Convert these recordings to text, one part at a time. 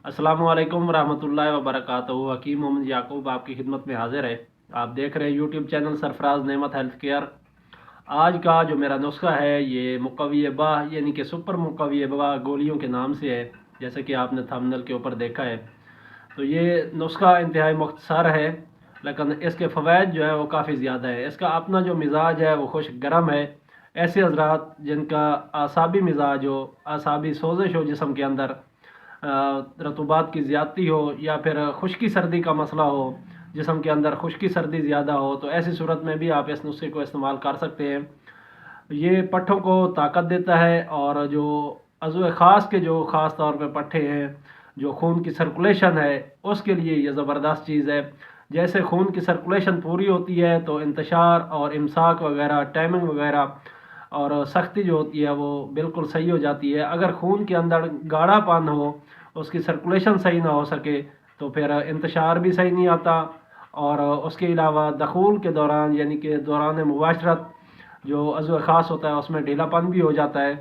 अस्सलामु अलैकुम रहमतुल्लाहि व बरकातहू। हकीम मोहम्मद याकूब आपकी खिदमत में हाजिर है। आप देख रहे हैं यूट्यूब चैनल सरफराज नेमत हेल्थ केयर। आज का जो मेरा नुस्खा है ये मुक़व्वी बाह यानी कि सुपर मुक़व्वी बाह गोलियों के नाम से है, जैसे कि आपने थंबनेल के ऊपर देखा है। तो ये नुस्खा इंतहाई मुख्तसर है, लेकिन इसके फ़वाइद जो है वो काफ़ी ज़्यादा है। इसका अपना जो मिजाज है वो खुश्क गर्म है। ऐसे हजरात जिनका आसाबी मिजाज हो, आसाबी सोजिश हो, जिस्म के अंदर रतूबात की ज़्यादती हो, या फिर खुश्की सर्दी का मसला हो, जिस्म के अंदर खुश्की सर्दी ज़्यादा हो, तो ऐसी सूरत में भी आप इस नुस्खे को इस्तेमाल कर सकते हैं। ये पट्ठों को ताकत देता है, और जो अज़ू ख़ास के जो ख़ास तौर पे पट्ठे हैं, जो खून की सर्कुलेशन है उसके लिए ये ज़बरदस्त चीज़ है। जैसे खून की सर्कुलेशन पूरी होती है तो इंतशार और इमसाक वगैरह, टाइमिंग वगैरह और सख्ती जो होती है वो बिल्कुल सही हो जाती है। अगर खून के अंदर गाढ़ापन हो, उसकी सर्कुलेशन सही ना हो सके, तो फिर इंतशार भी सही नहीं आता, और उसके अलावा दखूल के दौरान यानी कि दौरान मुबाशरत जो अज़ू ख़ास होता है उसमें ढीलापन भी हो जाता है।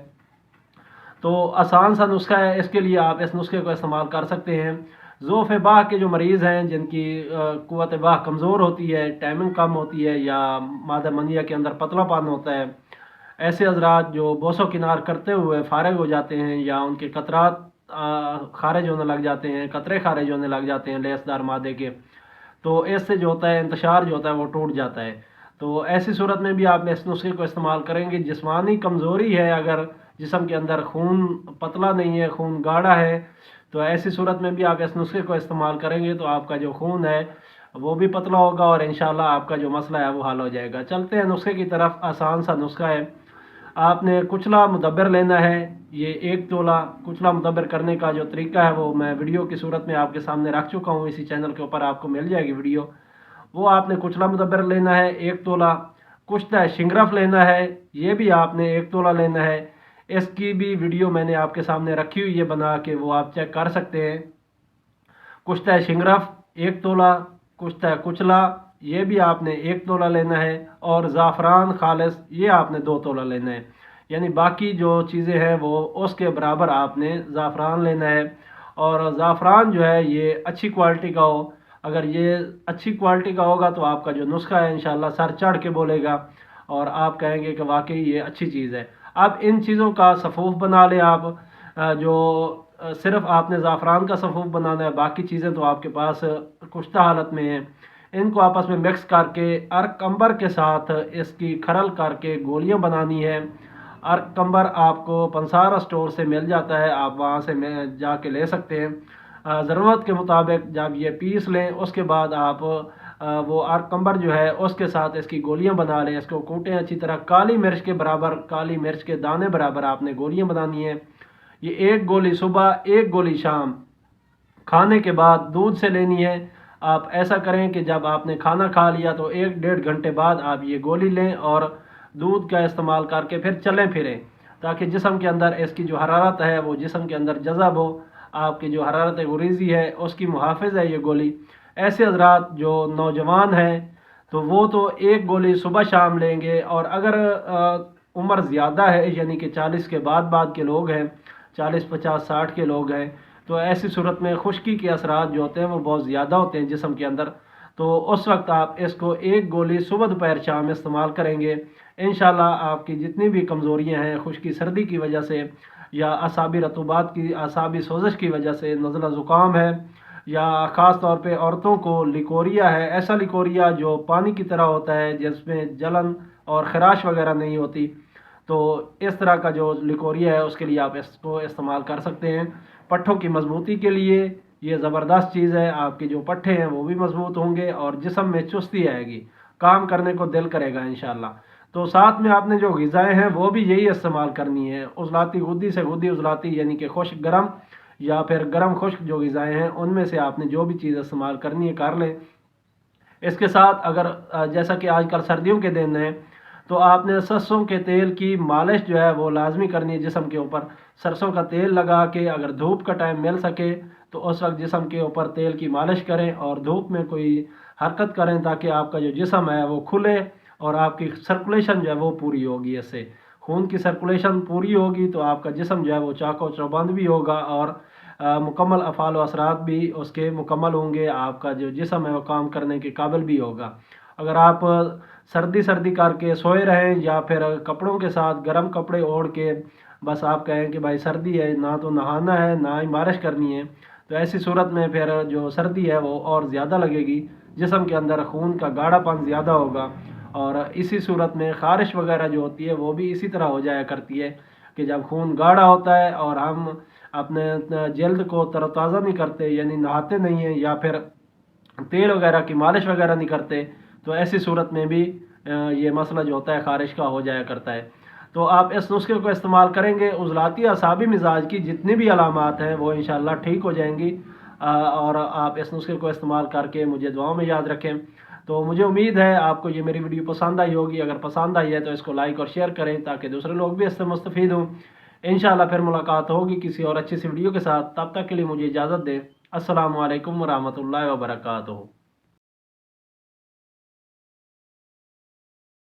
तो आसान सा नुस्खा है, इसके लिए आप इस नुस्खे को इस्तेमाल कर सकते हैं। ज़ोफ़ बाह के जो मरीज़ हैं, जिनकी क़ुव्वत बाह कमज़ोर होती है, टाइमिंग कम होती है, या मादा मनिया के अंदर पतलापन होता है, ऐसे हजरात जो बोसो किनार करते हुए फ़ारिग हो जाते हैं, या उनके कतरात खारिज होने लग जाते हैं, कतरे खारिज होने लग जाते हैं लेसदार मादे के, तो इससे जो होता है इंतशार जो होता है वो टूट जाता है। तो ऐसी सूरत में भी आप इस नुस्खे को इस्तेमाल करेंगे। जिस्मानी कमज़ोरी है, अगर जिस्म के अंदर खून पतला नहीं है, खून गाढ़ा है, तो ऐसी सूरत में भी आप इस नुस्खे को इस्तेमाल करेंगे तो आपका जो खून है वो भी पतला होगा, और इंशाल्लाह आपका जो मसला है वो हल हो जाएगा। चलते हैं नुस्खे की तरफ। आसान सा नुस्खा है। आपने कुचला मुदब्बर लेना है। ये 1 तोला कुचला मुदब्बर करने का जो तरीका है वो मैं वीडियो की सूरत में आपके सामने रख चुका हूँ। इसी चैनल के ऊपर आपको मिल जाएगी वीडियो। वो आपने कुचला मुदब्बर लेना है 1 तोला। कुश्ता शिंगरफ लेना है, ये भी आपने 1 तोला लेना है। इसकी भी वीडियो मैंने आपके सामने रखी हुई है बना के, वो आप चेक कर सकते हैं। कुश्ता शिंगरफ 1 तोला, कुश्ता कुचला ये भी आपने 1 तोला लेना है, और ज़ाफ़रान खालिस ये आपने 2 तोला लेना है। यानी बाकी जो चीज़ें हैं वो उसके बराबर आपने ज़ाफ़रान लेना है। और ज़ाफ़रान जो है ये अच्छी क्वालिटी का हो। अगर ये अच्छी क्वालिटी का होगा तो आपका जो नुस्खा है इंशाल्लाह सर चढ़ के बोलेगा, और आप कहेंगे कि वाकई ये अच्छी चीज़ है। अब इन चीज़ों का सफ़ूफ बना लें आप। सिर्फ आपने ज़ाफ़रान का सफ़ूफ बनाना है, बाकी चीज़ें तो आपके पास कुश्ता हालत में हैं। इनको आपस में मिक्स करके अरकम्बर के साथ इसकी खरल करके गोलियां बनानी है। अरकम्बर आपको पंसारा स्टोर से मिल जाता है, आप वहाँ से जाके ले सकते हैं। ज़रूरत के मुताबिक जब ये पीस लें उसके बाद आप वो अरकम्बर जो है उसके साथ इसकी गोलियां बना लें। इसको कूटें अच्छी तरह, काली मिर्च के बराबर, काली मिर्च के दाने बराबर आपने गोलियां बनानी है। ये 1 गोली सुबह, 1 गोली शाम, खाने के बाद दूध से लेनी है। आप ऐसा करें कि जब आपने खाना खा लिया तो 1 डेढ़ घंटे बाद आप ये गोली लें, और दूध का इस्तेमाल करके फिर चलें फिरें, ताकि जिस्म के अंदर इसकी जो हरारत है वो जिस्म के अंदर जज़ब हो। आपकी जो हरारत गुरीज़ी है उसकी मुहाफ़िज़ है ये गोली। ऐसे हजरात जो नौजवान हैं तो वो तो 1 गोली सुबह शाम लेंगे, और अगर उम्र ज़्यादा है यानी कि 40 के बाद के लोग हैं, 40 50 60 के लोग हैं, तो ऐसी सूरत में खुश्की के असरात जो होते हैं वो बहुत ज़्यादा होते हैं जिस्म के अंदर। तो उस वक्त आप इसको 1 गोली सुबह दोपहर शाम इस्तेमाल करेंगे, इंशाल्लाह आपकी जितनी भी कमज़ोरियाँ हैं खुश्की सर्दी की वजह से, या असाबी रतूबात की, असाबी सोजिश की वजह से, नज़ला ज़ुकाम है, या ख़ास तौर पे औरतों को लिकोरिया है, ऐसा लिकोरिया जो पानी की तरह होता है जिसमें जलन और खराश वगैरह नहीं होती, तो इस तरह का जो लिकोरिया है उसके लिए आप इसको इस्तेमाल कर सकते हैं। पट्ठों की मजबूती के लिए ये ज़बरदस्त चीज़ है। आपके जो पट्ठे हैं वो भी मजबूत होंगे, और जिस्म में चुस्ती आएगी, काम करने को दिल करेगा इंशाल्लाह। तो साथ में आपने जो ग़िज़ाएँ हैं वो भी यही इस्तेमाल करनी है। उज़लाती गुद्दी से गुद्दी उज़लाती यानी कि खुश्क गर्म, या फिर गर्म खुश्क जो ग़िज़ाएँ हैं उनमें से आपने जो भी चीज़ इस्तेमाल करनी है कर लें। इसके साथ अगर जैसा कि आजकल सर्दियों के दिन हैं तो आपने सरसों के तेल की मालिश जो है वो लाजमी करनी है जिस्म के ऊपर। सरसों का तेल लगा के अगर धूप का टाइम मिल सके तो उस वक्त जिस्म के ऊपर तेल की मालिश करें, और धूप में कोई हरकत करें, ताकि आपका जो जिस्म है वो खुले और आपकी सर्कुलेशन जो है वो पूरी होगी। इससे खून की सर्कुलेशन पूरी होगी तो आपका जिस्म जो है वो चाको चौबंद भी होगा, और मुकम्मल अफ़ाल व असरात भी उसके मुकम्मल होंगे, आपका जो जिस्म है वो काम करने के काबिल भी होगा। अगर आप सर्दी सर्दी करके सोए रहें या फिर कपड़ों के साथ गर्म कपड़े ओढ़ के बस आप कहें कि भाई सर्दी है, ना तो नहाना है ना ही मालिश करनी है, तो ऐसी सूरत में फिर जो सर्दी है वो और ज़्यादा लगेगी, जिस्म के अंदर खून का गाढ़ापन ज़्यादा होगा। और इसी सूरत में ख़ारिश वगैरह जो होती है वो भी इसी तरह हो जाया करती है कि जब खून गाढ़ा होता है और हम अपने जल्द को तरोताज़ा नहीं करते, यानी नहाते नहीं हैं या फिर तेल वगैरह की मालिश वगैरह नहीं करते, तो ऐसी सूरत में भी ये मसला जो होता है ख़ारिश का हो जाया करता है। तो आप इस नुस्खे को इस्तेमाल करेंगे, उज़लाती असाबी मिजाज की जितनी भी अलामात हैं वो इंशाअल्लाह ठीक हो जाएंगी। और आप इस नुस्खे को इस्तेमाल करके मुझे दुआओं में याद रखें। तो मुझे उम्मीद है आपको ये मेरी वीडियो पसंद आई होगी। अगर पसंद आई है तो इसको लाइक और शेयर करें ताकि दूसरे लोग भी इससे मुस्तफ़ीद हों। इंशाअल्लाह फिर मुलाकात होगी किसी और अच्छी सी वीडियो के साथ। तब तक के लिए मुझे इजाज़त दें। अस्सलामु अलैकुम व रहमतुल्लाहि व बरकातुहू।